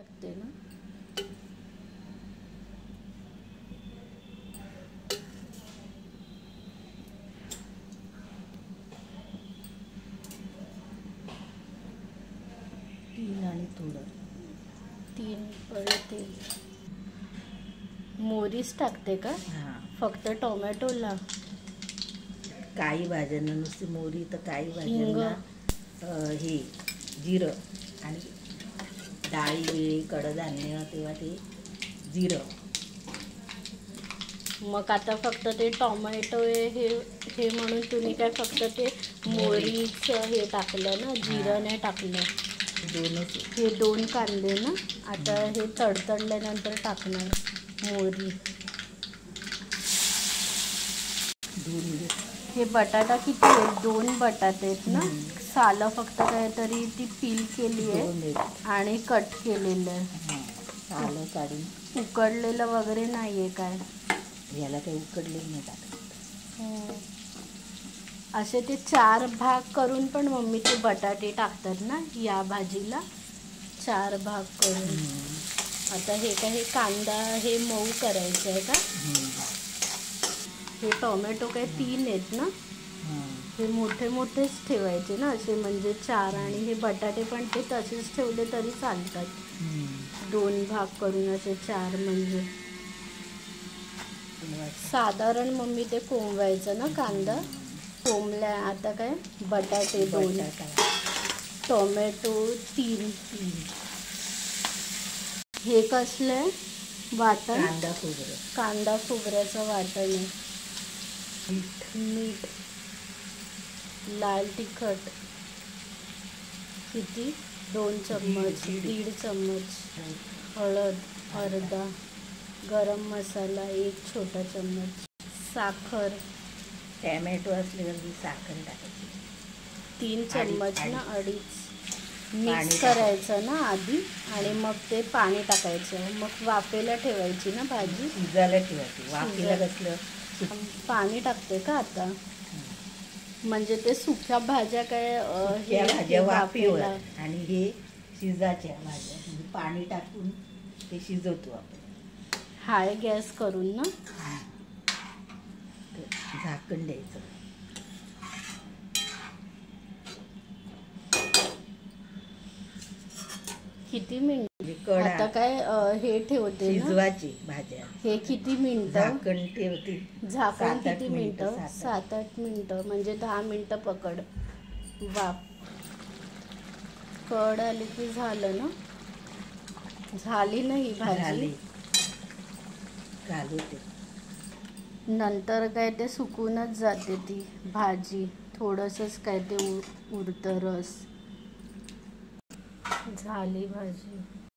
टाकते ना. तीन आणि थोडं 3 पळे तेल. मोहरीच टाकते का? हां. फक्त टोमॅटोला? काही भाज्यांना नुसती मोहरी, तर काही हिंग. भाज्यांना हे जिरं आणि डाळी बिळी कडधान्य तेव्हा ते जिरं. मग आता फक्त ते टोमॅटो हे म्हणून तुम्ही काय फक्त ते मोहरीच हे टाकलं ना, जिरं नाही टाकलं? दोनच. हे 2 कांदे ना. आता हे तडतडल्यानंतर टाकणार मोहरी. हे बटाटा किती आहेत? 2 बटाटे आहेत ना. सालं फक्त काहीतरी ती पील केली आहे आणि कट केलेलं आहे. सालं काढून उकडलेलं वगैरे नाही आहे काय? याला काही उकडलेलं नाही टाकत. असे ते 4 भाग करून पण मम्मी ते बटाटे टाकतात ना या भाजीला. 4 भाग करून. आता हे काय, हे कांदा हे मऊ करायचं आहे का? हे टोमॅटो काय 3 आहेत ना. हे मोठे मोठेच ठेवायचे ना असे, म्हणजे 4. आणि हे बटाटे पण ते तसेच ठेवले तरी चालतात. 2 भाग करून असे 4 म्हणजे साधारण मम्मी ते कोंबवायचं ना कांदा. कोंबल्या. आता काय बटाटे 2, टोमॅटो 3. हे कसलं आहे वाटण? कांदा खोबऱ्याचं वाटण आहे. मीठ, लाल तिखट किती? 2 चम्मच, 1.5 चम्मच. हळद अर्धा. गरम मसाला 1 छोटा चम्मच. साखर. टॅमॅटो असल्यावर साखर टाकायची 3 चम्मच ना, 2.5. मिक्स करायचं ना आधी आणि मग ते पाणी टाकायचं. मग वाफेला ठेवायची ना भाजी. शिजायला ठेवायची. वाफेला कसलं पाणी टाकते का आता? म्हणजे ते सुक्या भाज्या काय ह्या भाज्या वाफेवर आणि हे शिजाच्या भाज्या, म्हणजे पाणी टाकून ते शिजवतो आपण. हाय गॅस करून ना. झाकण द्यायचं. किती मिनिट? आता काय हे ठेवते ना शिजवायची भाज्या. हे किती मिनिटं? झाकण ठेवते. झाकण किती मिनिटं? 7-8 मिनिटं. म्हणजे 10 मिनिटं पकड वाफ. कड आली की झालं ना. झाली ना ही भाजी. घालू ते. नंतर काय ते सुकूनच जाते ती भाजी. थोडंसंच काय ते उरतं रस. झाली भाजी.